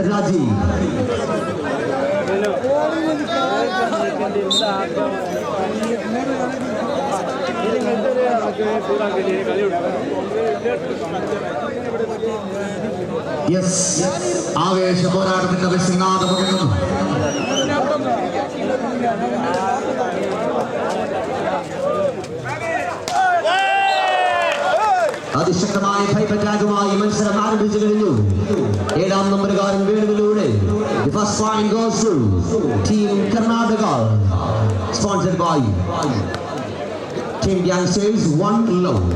Raji. Yes, ആവേശ പോരാട്ടത്തിന്റെ വിസിങ്ങാതമുഖം അതിശക്തമായ കൈപ്പറ്റാകുമായി മത്സരം ആരംഭിച്ചു കഴിഞ്ഞു. 7ാം നമ്പറുകാരൻ വേണുവിലൂടെ the first point goes to Team Karnataka, sponsored by Team Youngsters One Love.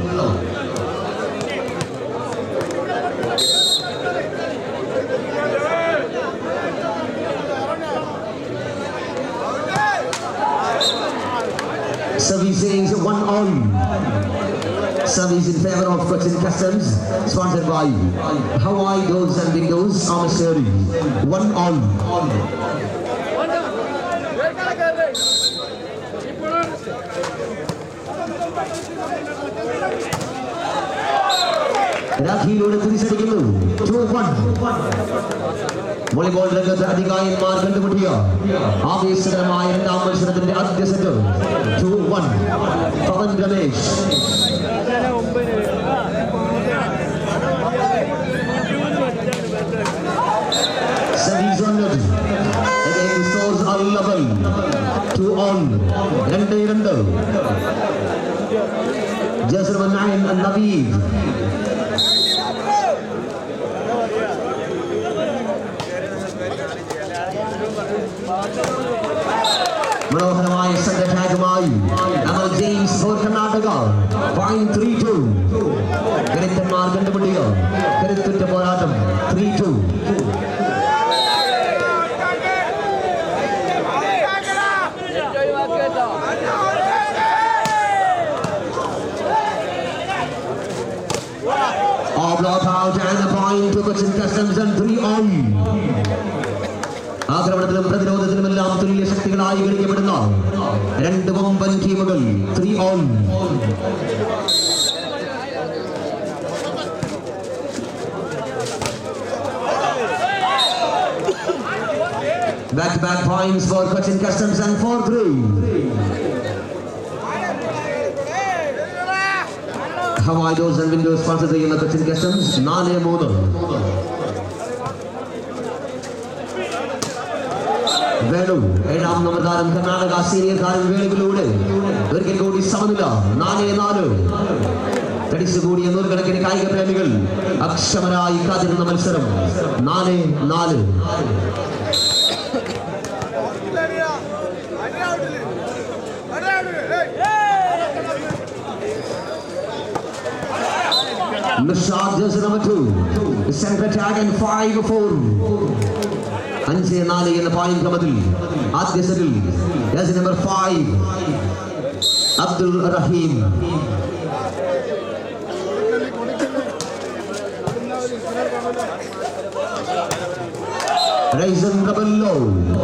Servicing 1-all. Service in favor of Cochin Customs, sponsored by Hawaii Doors and Windows, Amaseri. 1-all. രാഖിയിലൂടെ തിരിച്ചടിക്കുന്നു. 2-1. Volleyball രംഗത്ത് അധികായന്മാർ കണ്ടുമുട്ടിയ ആവേശകരമായ 2ാം മത്സരത്തിന്റെ ആദ്യ set. 2-1. Pawan Ramesh. Service honored. Again the scores are level. 2-all. 2-2. Just number 9 and Naveed. മനോഹരമായ സംഘടനയുമായി അമൽ James four Karnataka. 3-2. കരുത്തന്മാർ കണ്ടുപിടിക്കുക. കരുത്തുറ്റ പോരാട്ടം. 3-2. All block out and a point to Cochin Customs and 3-all. ആക്രമണത്തിലും പ്രതിരോധത്തിലുമെല്ലാം തുല്യ ശക്തികളായി കളിക്കപ്പെടുന്ന 2 വമ്പൻ ടീമുകൾ. 3-all. Back-to-back points for Cochin Customs and 4-3. Hawaii Doors and Windows sponsor ചെയ്യുന്ന Cochin Customs 4-3. Venu 7ാം നമ്പർകാരൻ കർണാടക സീനിയർ താരം വേണുവിലൂടെ ഒരിക്കൽ കൂടി സമനില. 4-4. തടിച്ചുകൂടിയ നൂറുകണക്കിന് കായിക പ്രേമികൾ അക്ഷമരായി കാത്തിരുന്ന മത്സരം. 4-4. Nishad jersey number 2. Center tag and 5-4. 5-4 എന്ന പോയിന്റ് ക്രമത്തിൽ ആദ്യ സെറ്റിൽ jersey number 5 അബ്ദുൽ റഹീം. റൈസൻ റബല്ലോ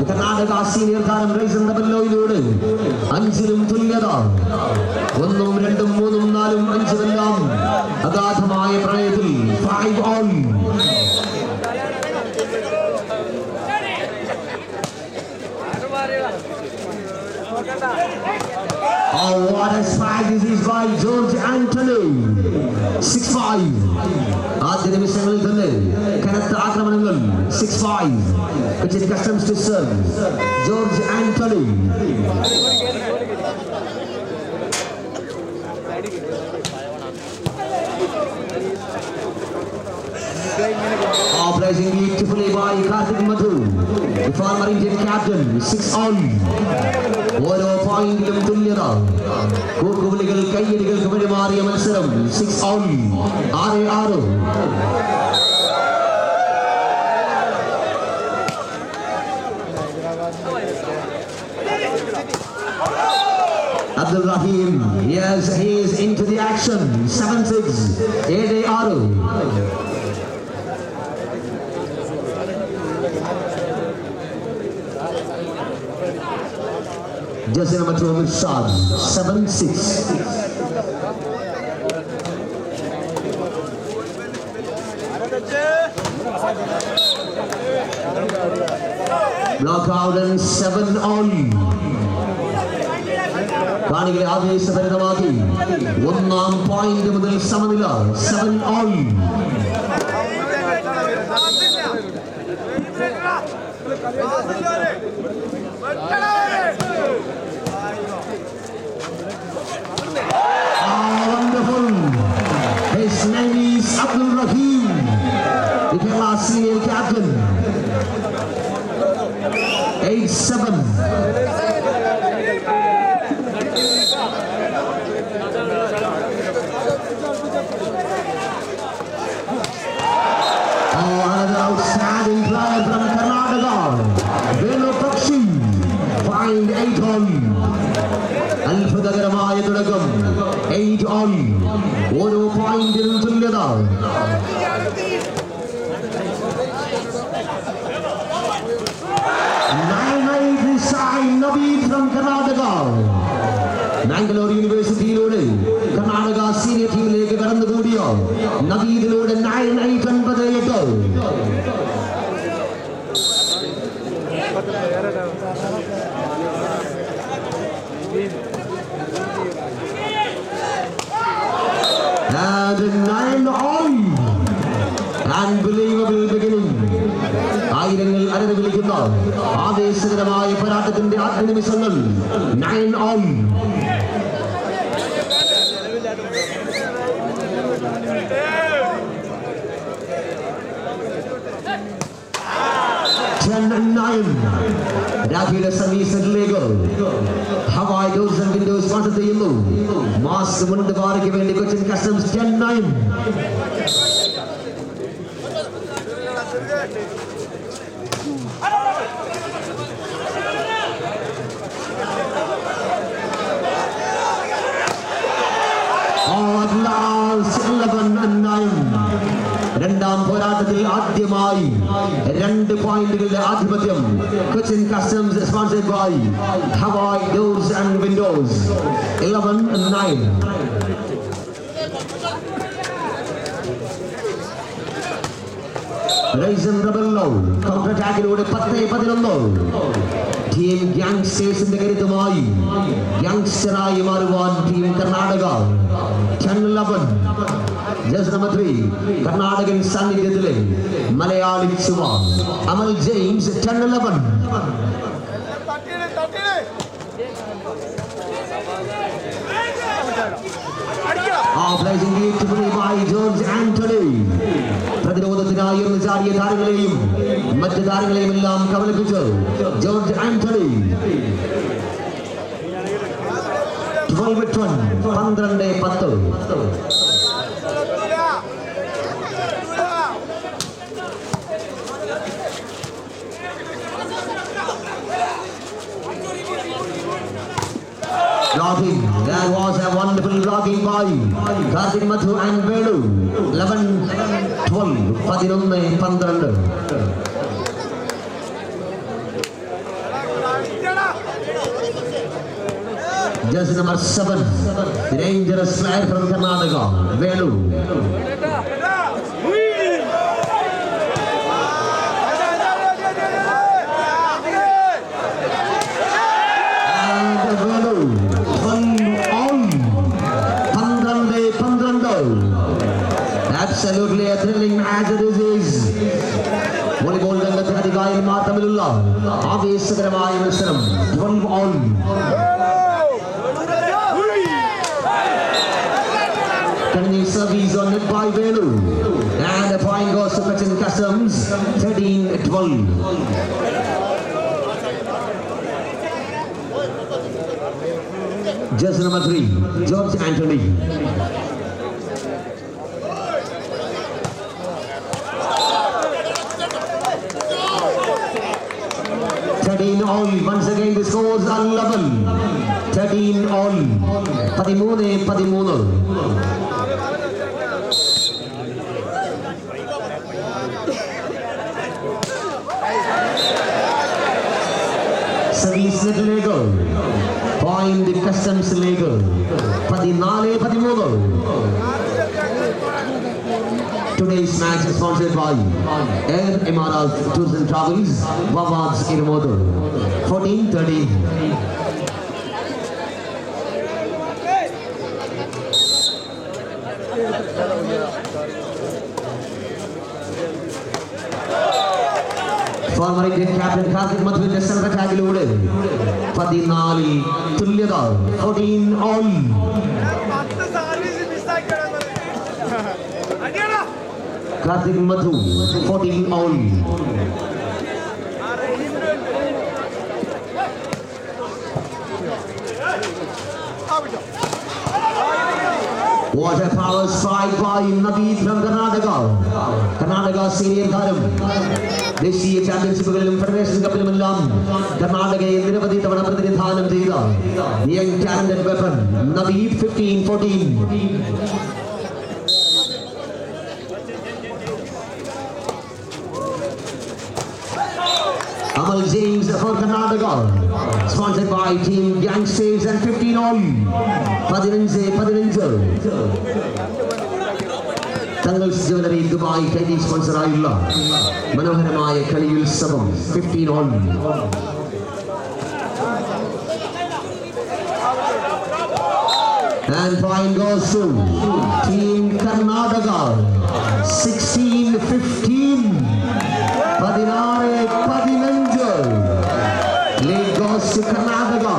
കർണാടക സീനിയർ താരം റൈസൻ റബല്ലോയിലൂടെ 5-ലും തുല്യത. 1-ഉം 2-ഉം 3-ഉം 4-ഉം 5-ഉമെല്ലാം അഗാധമായ പ്രണയത്തിൽ. 5-all. Oh, what a spike this is by George Anthony. 6-5. ആദ്യ നിമിഷങ്ങളിൽ തന്നെ കനത്ത ആക്രമണങ്ങൾ. 6-5. Cochin Customs to serve. George Anthony. Operating beautifully by Karthik Madhu, the former Indian captain. 6-all. ഓരോ പോയിന്റിലും തുല്യത. കൂക്കുവിളികൾ കയ്യടികൾക്ക് വഴിമാറിയ മത്സരം. 6-all. 6-6. Abdul Rahim, yes, he is into the action. 7-6. 7-6. Jersey number 2 Nishad. 7-6. Block out and 7 all. കാണികളെ ആവേശഭരിതമാക്കി ഒന്നാം point മുതൽ സമനില 7 all. Wonderful. His name is Abdul Rahim, the Kerala senior captain. 8-7. Another outstanding player from Karnataka, Venu Pakshi, find 8 all. അത്ഭുതകരമായ തുടക്കം 8 all. ഓരോ പോയിന്റിനും തുല്യത. Naveed from Karnataka. Mangalore യൂണിവേഴ്സിറ്റിയിലൂടെ കർണാടക സീനിയർ ടീമിലേക്ക് കടന്നുകൂടിയ നവീദിലൂടെ 9-8-9. And 9 all. Unbelievable beginning. ആയിരങ്ങൾ അരങ്ങ് വിളിക്കുന്ന ആവേശകരമായ പോരാട്ടത്തിന്റെ ആദ്യ നിമിഷങ്ങൾ 9 all. രാഖിയുടെ സർവീസിലേക്ക് Hawaii doors and windows sponsor ചെയ്യുന്നു. മാസ്ക് മുണ്ട് ബാറിക്ക് വേണ്ടി കൊച്ചിൻ കസ്റ്റംസ് 10-9. രണ്ടാം പോരാട്ടത്തിൽ ആദ്യമായി 2 പോയിന്റുകളുടെ ആധിപത്യം Cochin Customs sponsored by Hawaii doors and windows. 11-9. Raison Rebello counter അറ്റാക്കിലൂടെ 10-11. ടീം ഗ്യാങ്സ്റ്റേഴ്സിന്റെ കരുത്തുമായി ഗ്യാങ്സ്റ്ററായി മാറുവാൻ ടീം കർണാടക 10-11. ജേഴ്സി നമ്പർ 3 കർണാടകൻ സാന്നിധ്യത്തിലെ മലയാളി ചുവ അമൽ ജെയിംസ് 10-11. ജോർജ് ആന്റണി പ്രതിരോധത്തിനായി ചാടിയ താരങ്ങളെയും മറ്റ് താരങ്ങളെയും എല്ലാം കബളിപ്പിച്ചു George Antony. 12-10. Blocking. There was a wonderful blocking by Karthik Mathu and Venu. 11-12. 11-12. Jersey number 7. Dangerous player from Karnataka. Venu. Absolutely a thrilling as it is. Volleyball രംഗത്തെ അധികാരിമാർ തമ്മിലുള്ള ആവേശകരമായ മത്സരം 12 all. Turning service on net by Venu. And the point goes to Cochin Customs 13-12. Jersey number 3 George Anthony. All. Once again the scores are level. 13 all. 13. Service net legal. Point the customs legal. 14-13. Today's match is sponsored by Air Emirat Tours and Travels, Wawaz Iramodu. 14:30. Former Indian captain Karthik Mathur's center tagilode 14 തുല്യത 14 all. Karthik Mathu 14 all. What a power strike by Naveed from Karnataka. Karnataka senior താരം ദേശീയ ചാമ്പ്യൻഷിപ്പുകളിലും federation കപ്പിലുമെല്ലാം കർണാടകയെ നിരവധി തവണ പ്രതിനിധാനം ചെയ്ത young talented weapon Naveed 15-14. Amal James for Karnataka, sponsored by Team Gangsters and 15 all. 15. Tangals Jewelry Dubai Teddy sponsor ആയുള്ള മനോഹരമായ കളിയുത്സവം 15 all. And point goes to Team Karnataka 16-15. 16-15. Lead goes to Karnataka.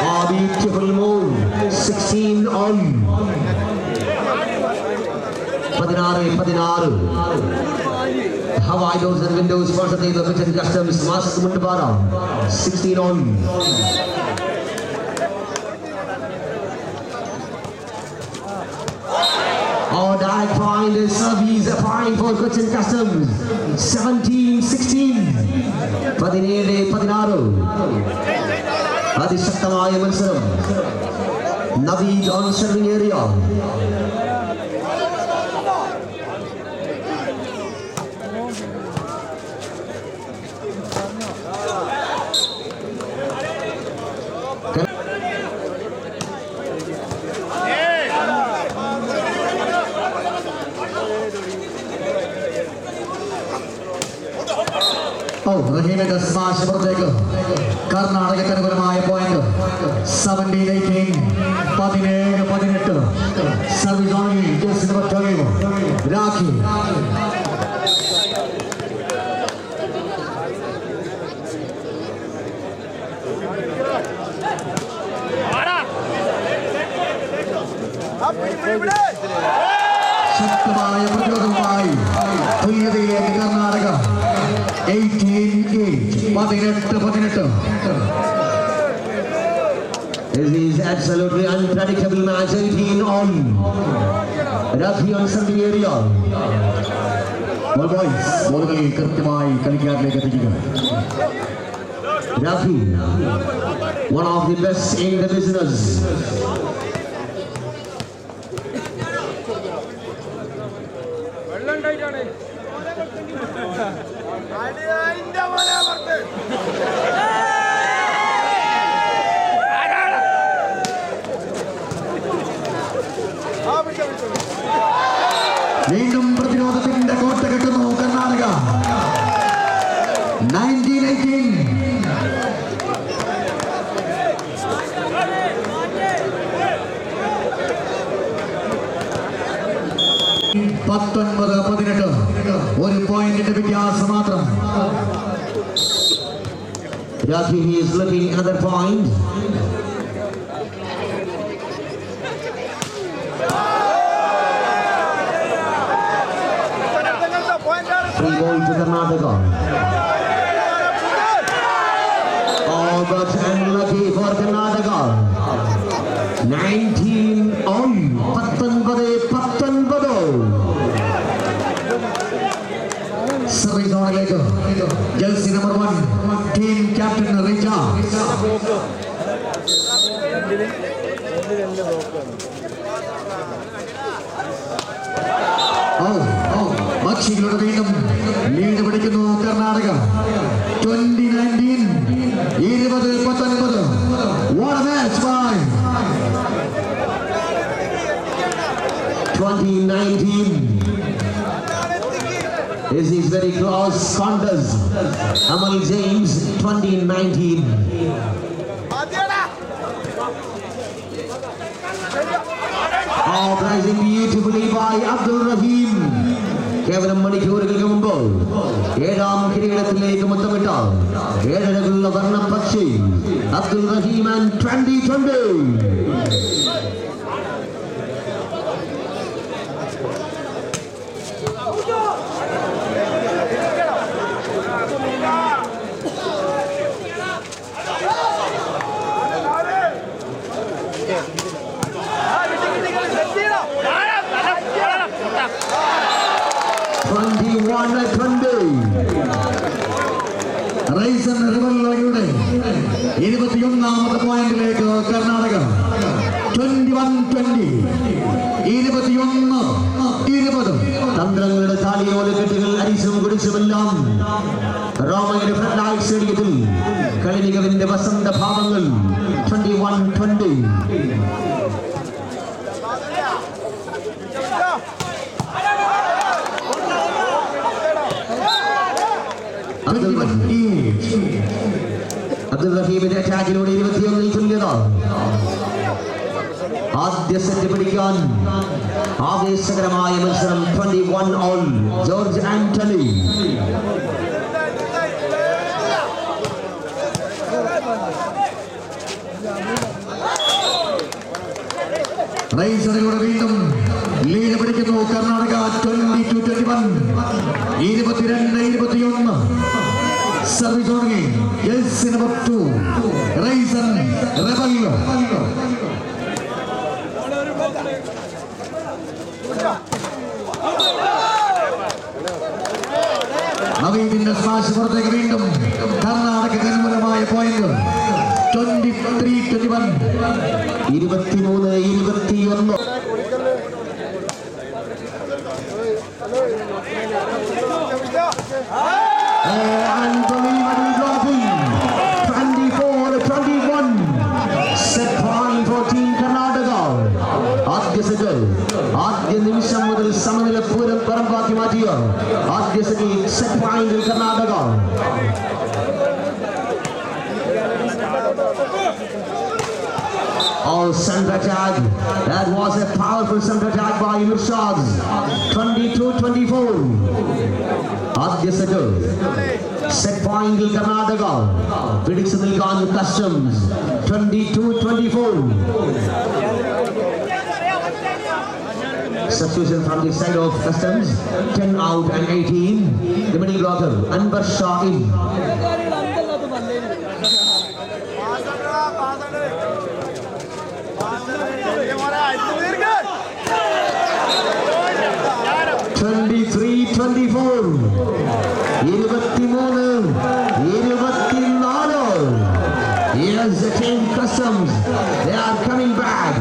A beautiful move. 16 all. 16. Hawaii doors and windows sponsor the Kitchen Customs Mask Mundabara 16 all. Oh, direct point is service a point for Kitchen Customs 17-16. 17-16. അതിശക്തമായ മത്സരം. Naveed on serving area. Rahina smash പുറത്തേക്ക്. കർണാടകയ്ക്ക് അനുകൂലമായ point 17-18. 17-18. Service only just number 12 Rakhi. ശക്തമായ പ്രതിരോധവുമായി തുല്യതയിലേക്ക് Karnataka 18-18. This is absolutely unpredictable match. 18 all. Rakhi on serving area. All boys, ballകൾ കൃത്യമായി കളിക്കാരിലേക്ക് എത്തിക്കുക. Rakhi, one of the best in the business. വീണ്ടും പ്രതിരോധത്തിന്റെ കോട്ട കെട്ടുന്നു കർണാടക. 19-18. 19-18. ഒരു പോയിന്റിന്റെ വ്യത്യാസം മാത്രം. Rakhi is looking at the point. Free ball to Karnataka. Oh, but unlucky for Karnataka. 19 all. 19-19. Service on leg. Jersey number 1. Team captain Richa. പക്ഷികളുടെ വീണ്ടും ലീഡ് പിടിക്കുന്നു Karnataka 20-19. 2019. This is very close contest. Amal James 2019. Rising beautifully by Abdul Rahim. കേവലം മണിക്കൂറുകൾക്ക് മുമ്പ് ഏഴാം കിരീടത്തിലേക്ക് മുത്തമിട്ട ഏഴരകളുള്ള വർണ്ണം പക്ഷി അബ്ദുൽ റഹീം and 2020. Raisan റിവൽവയുടെ 21ാമത്തെ പോയിന്റിലേക്ക് കർണാടക 21-20. 21-20. തന്ത്രങ്ങളുടെ താളിയോലക്കെട്ടുകൾ അരിച്ചും കുടിച്ചുമെല്ലാം റോമയുടെ ഫ്രണ്ട് ലൈറ്റ് സ്റ്റേഡിയത്തിൽ കളി മികവിന്റെ വസന്ത ഭാവങ്ങൾ 21-20. അബ്ദുൽ റഹീമിന്റെ അറ്റാക്കിലൂടെ 21 തുല്യത. ആദ്യ സെറ്റ് പിടിക്കാൻ ആവേശകരമായ മത്സരം 21 ഓൾ. ജോർജ് ആന്റണി റൈസറുകളുടെ വീണ്ടും ലീഡ് പിടിക്കുന്നു കർണാടക 22-21. 22-21. സർവീസ് തുടങ്ങി. Yes number 2 Raison Rebello. നവീദിന്റെ സ്മാഷ് പുറത്തേക്ക് വീണ്ടും കർണാടക അനുകൂലമായ point 23-21. 23-21. Unbelievable dropping. 24-21. Set point for Team Karnataka. ആദ്യ സെറ്റ് ആദ്യ നിമിഷം മുതൽ സമനില പൂരം പറമ്പാക്കി മാറ്റിയ ആദ്യ സെറ്റ് പോയിന്റിൽ Karnataka. Oh, center attack. That was a powerful center attack by Irshad. 22-24. ആദ്യ സെറ്റ് സെറ്റ് പോയിന്റിൽ കർണാടക പിടിച്ചു നിൽക്കാൻ customs 22-24. Substitution from the side of customs 10 out and 18. The middle blocker Anbar Shahid. Yes, the team customs, they are coming back.